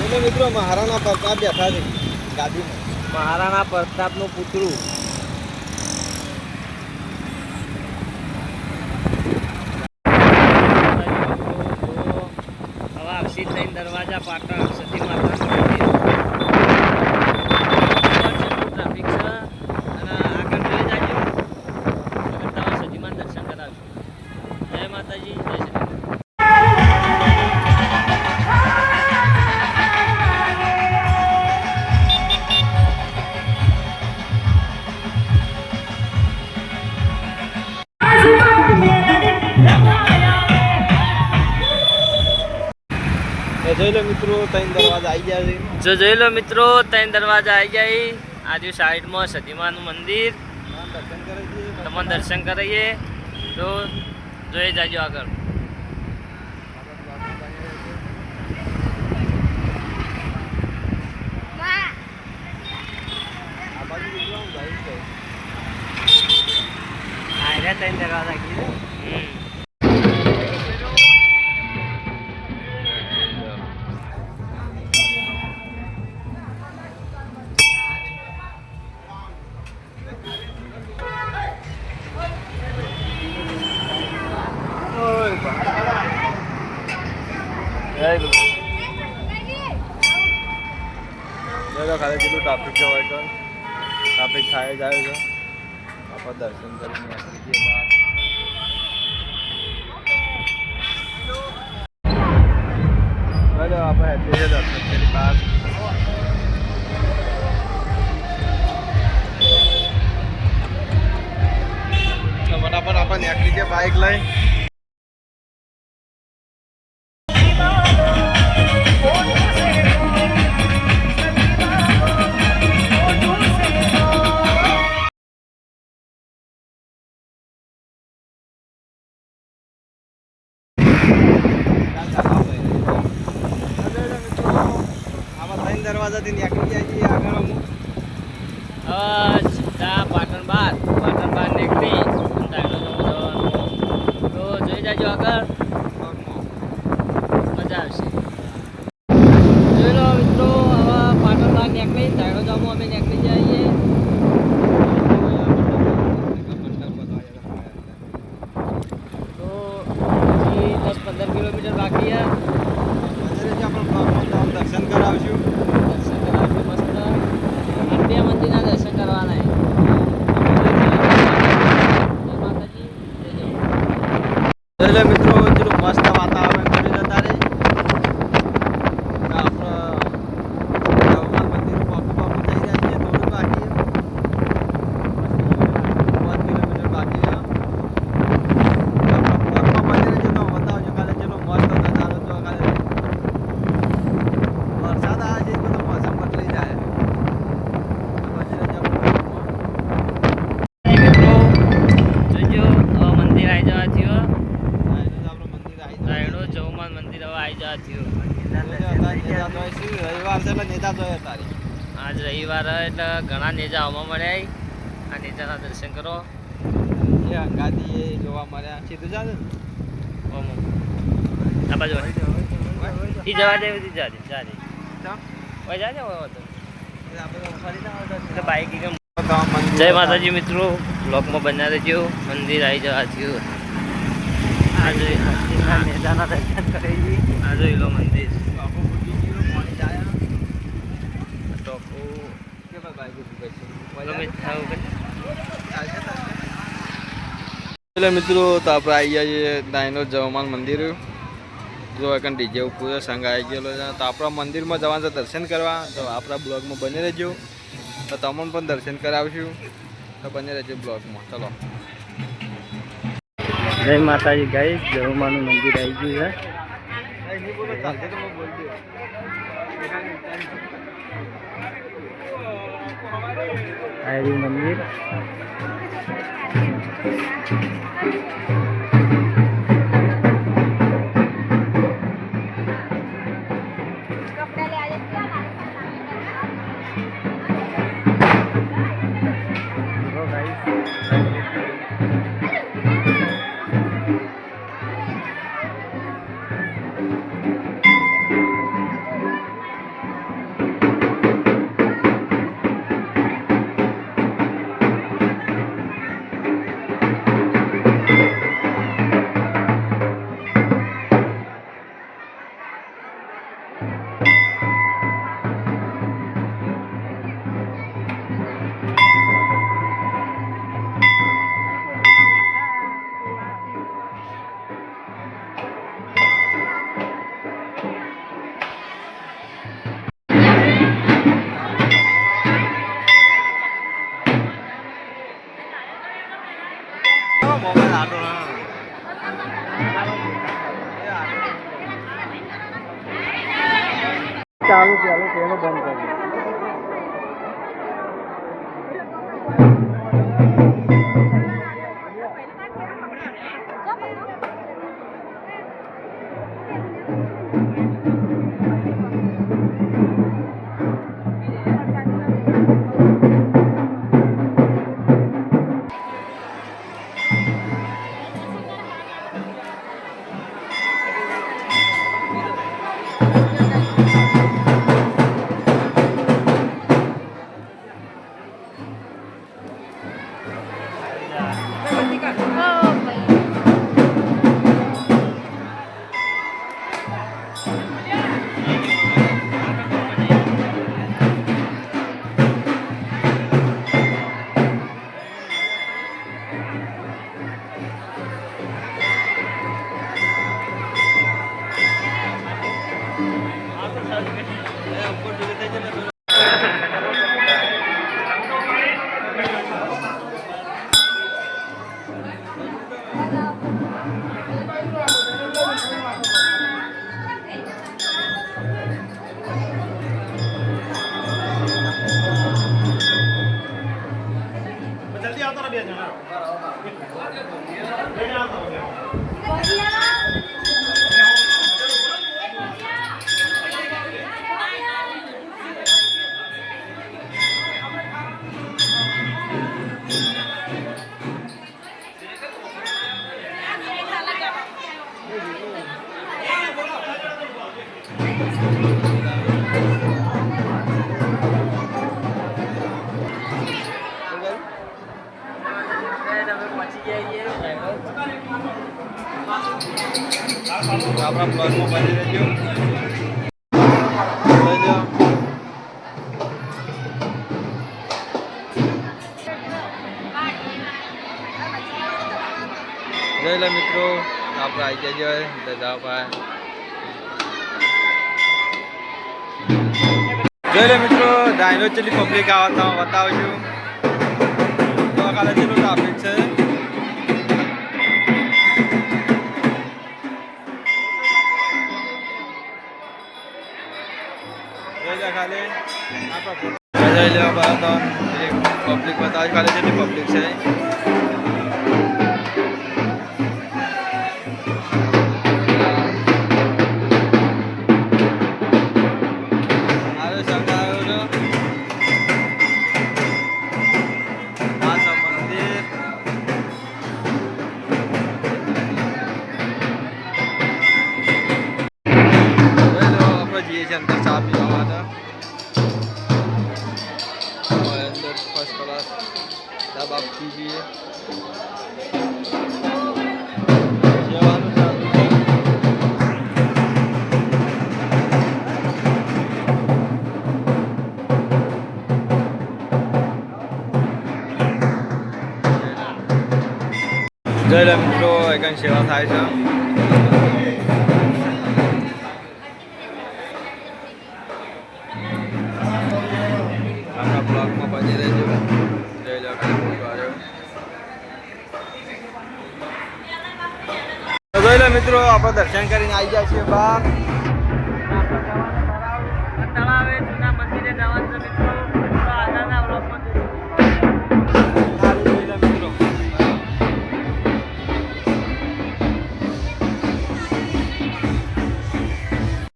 મિત્રો મહારાણા પ્રતાપ બેઠા છે ગાદીમાં. મહારાણા પ્રતાપનું પુતળું. હવે આવશે ત્રણ દરવાજા પાટણ સતી માતાનું મંદિર. ટ્રાફિક છે અને આગળ જોઈ જાજો આગળ તમે સતીમાન દર્શન કરાવજો. જય માતાજી, જય સતી. જોઈ લો મિત્રો ત્રણ દરવાજા આવી ગયા છે. જોઈ લો મિત્રો ત્રણ દરવાજા આવી ગયા. આજુ સાઈડમાં સતીમાનું મંદિર તમને દર્શન કરાવીએ તો જોઈ જાજો આગળ. ત્રણ દરવાજા કીધું. ખાલી કેટલું ટ્રાફિક જવાય તો ટ્રાફિક થાય જાય છે. આપણે દર્શન કરીને નીકળી જઈએ બહાર. આપણે દર્શન કરી બહાર. ફટાફટ આપણે નીકળી જઈએ બાઇક લઈ. દરવાજાથી નીકળી જાય છે આગળ. સીધા પાટણ બહાર નીકળી તો જોઈ જાજો આગળ. મજા આવશે. જોઈ લો મિત્રો હવે પાટણ બહાર નીકળી ધાયડો જામો અમે નીકળી જઈએ. તો હજી 10-15 કિલોમીટર બાકી છે. દર્શન કરાવશું. મંદિરના દર્શન કરવાના. જય મિત્રો પેલું મસ્ત વાતાવરણ કરી જતા રહે. આપણે મંદિર બાપુ થઈ જાય છે. થોડું બાકી 5 કિલોમીટર બાકી છે. મંદિરે જતો બતાવજો કાલે ચલો મસ્ત નજારો જો. કાલે વરસાદ આવે છે તો મોસમ બદલાઈ જાય. આજ રવિવાર એટલે ઘણા નેજા આવવા મળ્યા. આ નેજાના દર્શન કરો. ગાદી જોવા મળ્યા. સીધું જાને આ બાજુ ઈ જવા દે જાજે જાજે બાઈક. જય માતાજી મિત્રો, બ્લોકમાં બન્યા રહેજો. મંદિર આવી જવા થયું. આ જોઈ લો મંદિર. મિત્રો તો આપણે આવી ગયા છીએ નાઈનો જવમાન મંદિર. જો એક ડીજે પૂરો સંઘ આવી ગયેલો છે. તો આપણા મંદિરમાં જવાનું છે દર્શન કરવા. તો આપણા બ્લોગમાં બની રહેજો. તો તમને પણ દર્શન કરાવશું. તો બની રહેજો બ્લોગમાં. ચલો જય માતાજી ગાઈસ, જવમાનું મંદિર આવી ગયું છે. આ મંદિર ચાલુ ચાલુ તેનો બંધ કરી. આપણા બ્લોગમાં બની રહેજો. જોઈ લે મિત્રો, આપણે આવી ગયા જોઈએ દજાભાઈ. જોઈ લે મિત્રો, ડાયનો ચેટલી પબ્લિક આવતા બતાવું છું. તો કાલે જેટલું ટ્રાફિક છે. ખાલી જોઈ લે પબ્લિક બતાવે ખાલી જેટલી પબ્લિક છે. અંદર ચા પીવા માટે અંદર ફર્સ્ટ ક્લાસ ચા બાપ પીજીએ. જવાનું ચાલુ છે. જય લે મિત્રો, એકન સેવા થાય છે. બ્લોગમાં બની રહેજો. જય લે મિત્રો, આપણે દર્શન કરીને આવી ગયા છીએ બહાર.